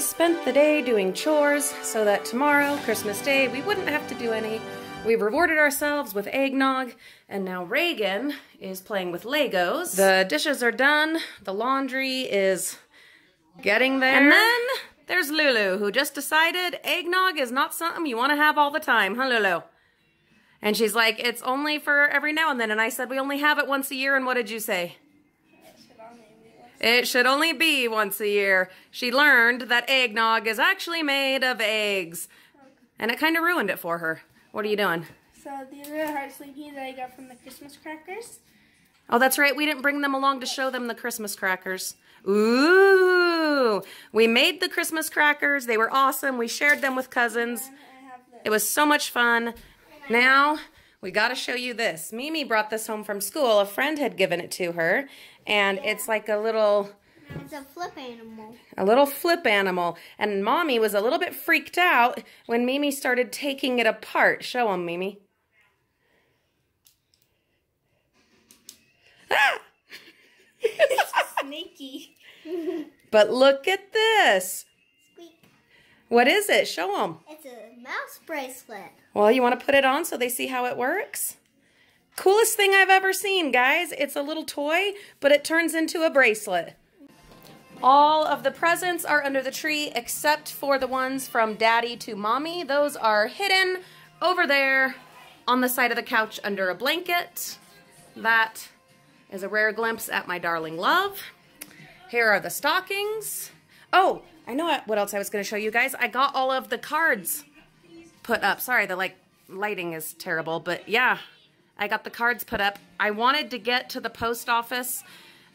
spent the day doing chores so that tomorrow, Christmas Day, we wouldn't have to do any. We rewarded ourselves with eggnog, and now Reagan is playing with Legos. The dishes are done, the laundry is getting there. And then there's Lulu, who just decided eggnog is not something you want to have all the time, huh, Lulu? And she's like, it's only for every now and then. And I said, we only have it once a year, and what did you say? It should only be once a year. She learned that eggnog is actually made of eggs. And it kind of ruined it for her. What are you doing? So these are the heart sleepies that I got from the Christmas crackers. Oh, that's right. We didn't bring them along to show them the Christmas crackers. Ooh! We made the Christmas crackers. They were awesome. We shared them with cousins. It was so much fun. Now, we got to show you this. Mimi brought this home from school. A friend had given it to her. And it's like a little... It's a flip animal. A little flip animal. And Mommy was a little bit freaked out when Mimi started taking it apart. Show them, Mimi. Ah! Sneaky. But look at this. Squeak. What is it? Show them. It's a mouse bracelet. Well, you want to put it on so they see how it works? Coolest thing I've ever seen, guys. It's a little toy, but it turns into a bracelet. All of the presents are under the tree except for the ones from Daddy to Mommy. Those are hidden over there on the side of the couch under a blanket. That is a rare glimpse at my darling love. Here are the stockings. Oh, I know what else I was going to show you guys. I got all of the cards put up. Sorry, the lighting is terrible, but yeah, I got the cards put up. I wanted to get to the post office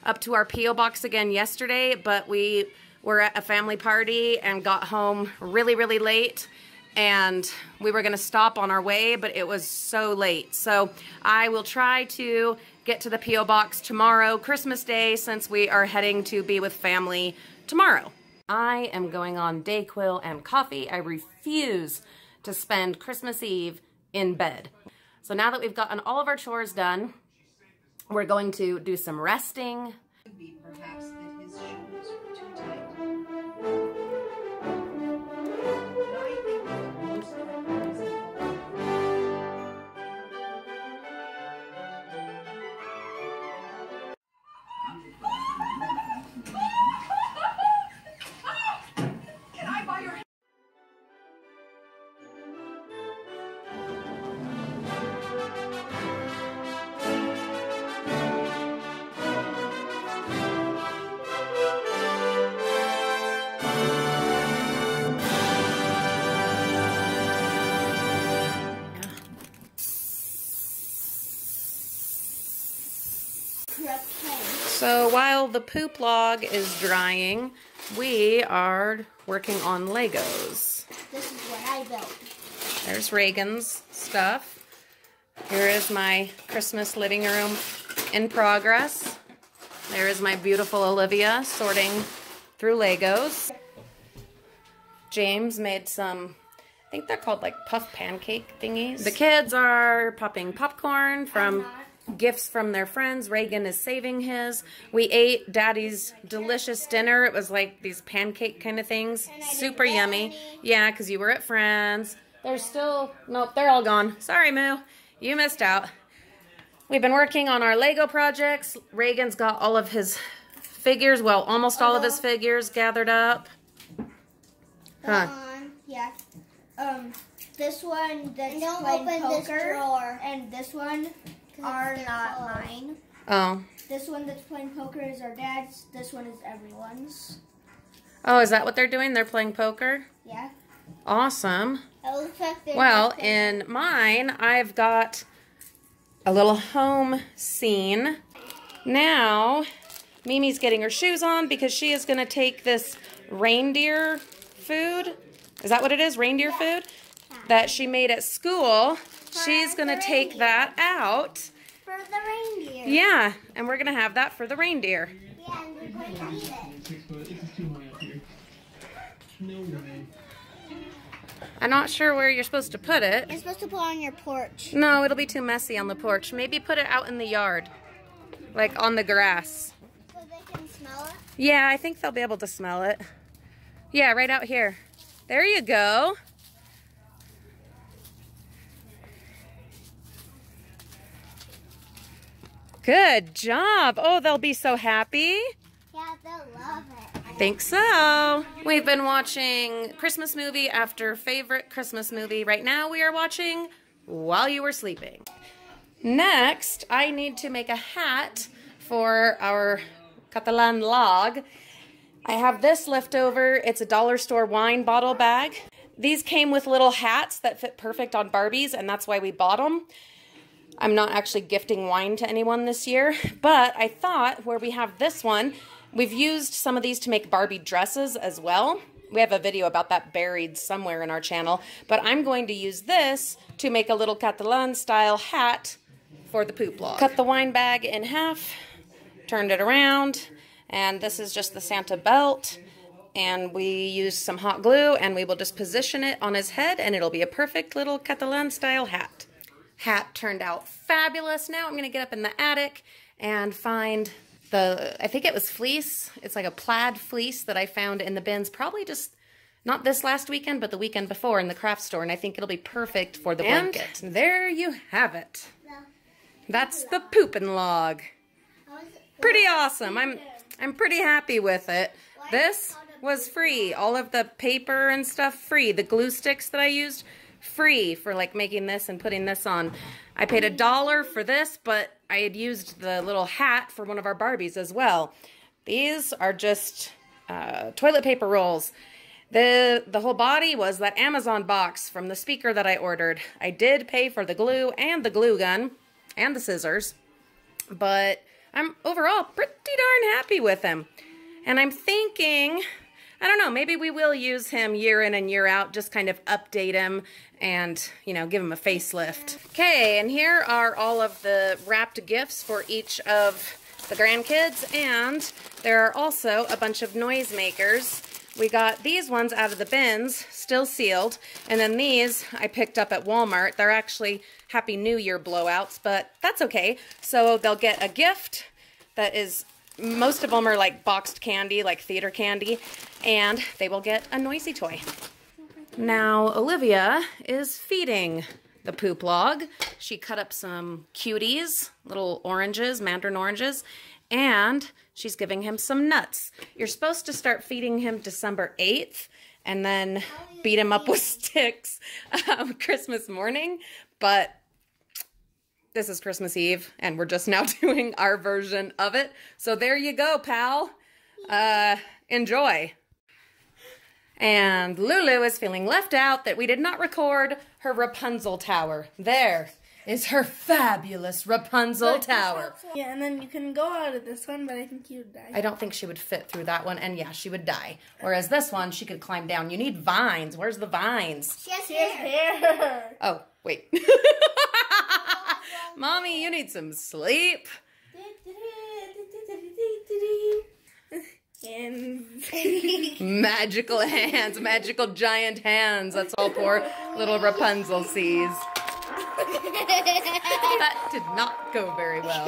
up to our P.O. box again yesterday, but we were at a family party and got home really, really late, and we were going to stop on our way, but it was so late. So I will try to get to the P.O. box tomorrow, Christmas Day, since we are heading to be with family tomorrow. I am going on Dayquil and coffee. I refuse to spend Christmas Eve in bed. So now that we've gotten all of our chores done, we're going to do some resting. Perhaps that his shoes were too tight. Can I buy your... So while the poop log is drying, we are working on Legos. This is what I built. There's Reagan's stuff. Here is my Christmas living room in progress. There is my beautiful Olivia sorting through Legos. James made some, I think they're called like puff pancake thingies. The kids are popping popcorn from gifts from their friends. Reagan is saving his. We ate Daddy's delicious dinner. It was like these pancake kind of things. Super yummy. Yeah, because you were at Friends. There's still, nope, they're all gone. Sorry, Moo. You missed out. We've been working on our Lego projects. Reagan's got all of his figures, well, almost all of his figures gathered up. Huh. Yeah. This one that's playing poker, and this one are not mine. Oh. This one that's playing poker is our dad's. This one is everyone's. Oh, is that what they're doing? They're playing poker? Yeah. Awesome. It looks like they're well, in mine, I've got a little home scene. Now, Mimi's getting her shoes on because she is going to take this reindeer food. Is that what it is? Reindeer food? That she made at school. She's going to take that out. For the reindeer. Yeah, and we're going to have that for the reindeer. Yeah, and we're going to eat it. This is too high up here. No way. I'm not sure where you're supposed to put it. You're supposed to put it on your porch. No, it'll be too messy on the porch. Maybe put it out in the yard. Like on the grass. So they can smell it? Yeah, I think they'll be able to smell it. Yeah, right out here. There you go. Good job. Oh, they'll be so happy. Yeah, they'll love it. I think so. We've been watching Christmas movie after favorite Christmas movie. Right now we are watching While You Were Sleeping. Next, I need to make a hat for our Catalan log. I have this left over. It's a dollar store wine bottle bag. These came with little hats that fit perfect on Barbies, and that's why we bought them. I'm not actually gifting wine to anyone this year, but I thought where we have this one, we've used some of these to make Barbie dresses as well. We have a video about that buried somewhere in our channel, but I'm going to use this to make a little Catalan style hat for the poop log. Cut the wine bag in half, turned it around, and this is just the Santa belt. And we used some hot glue, and we will just position it on his head, and it'll be a perfect little Catalan style hat. Hat turned out fabulous. Now I'm going to get up in the attic and find I think it was fleece. It's like a plaid fleece that I found in the bins, probably just not this last weekend, but the weekend before in the craft store, and I think it'll be perfect for the blanket. And there you have it. That's the poopin' log. Pretty awesome. I'm pretty happy with it. This was free. All of the paper and stuff free. The glue sticks that I used, free for like making this and putting this on. I paid $1 for this, but I had used the little hat for one of our Barbies as well. These are just toilet paper rolls. The whole body was that Amazon box from the speaker that I ordered. I did pay for the glue and the glue gun and the scissors, but I'm overall pretty darn happy with him. And I'm thinking, I don't know, maybe we will use him year in and year out, just kind of update him and, you know, give him a facelift. Okay, and here are all of the wrapped gifts for each of the grandkids, and there are also a bunch of noisemakers. We got these ones out of the bins, still sealed, and then these I picked up at Walmart. They're actually Happy New Year blowouts, but that's okay. So they'll get a gift that is, most of them are like boxed candy, like theater candy, and they will get a noisy toy. Now Olivia is feeding the poop log. She cut up some cuties, little oranges, mandarin oranges, and she's giving him some nuts. You're supposed to start feeding him December 8th and then beat him up with sticks Christmas morning, but this is Christmas Eve, and we're just now doing our version of it. So there you go, pal. Enjoy. And Lulu is feeling left out that we did not record her Rapunzel tower. There is her fabulous Rapunzel tower. Yeah, and then you can go out of this one, but I think you would die. I don't think she would fit through that one, and yeah, she would die. Whereas this one, she could climb down. You need vines. Where's the vines? She has hair. Oh, wait. Mommy, you need some sleep. Magical hands, magical giant hands. That's all poor little Rapunzel sees. That did not go very well.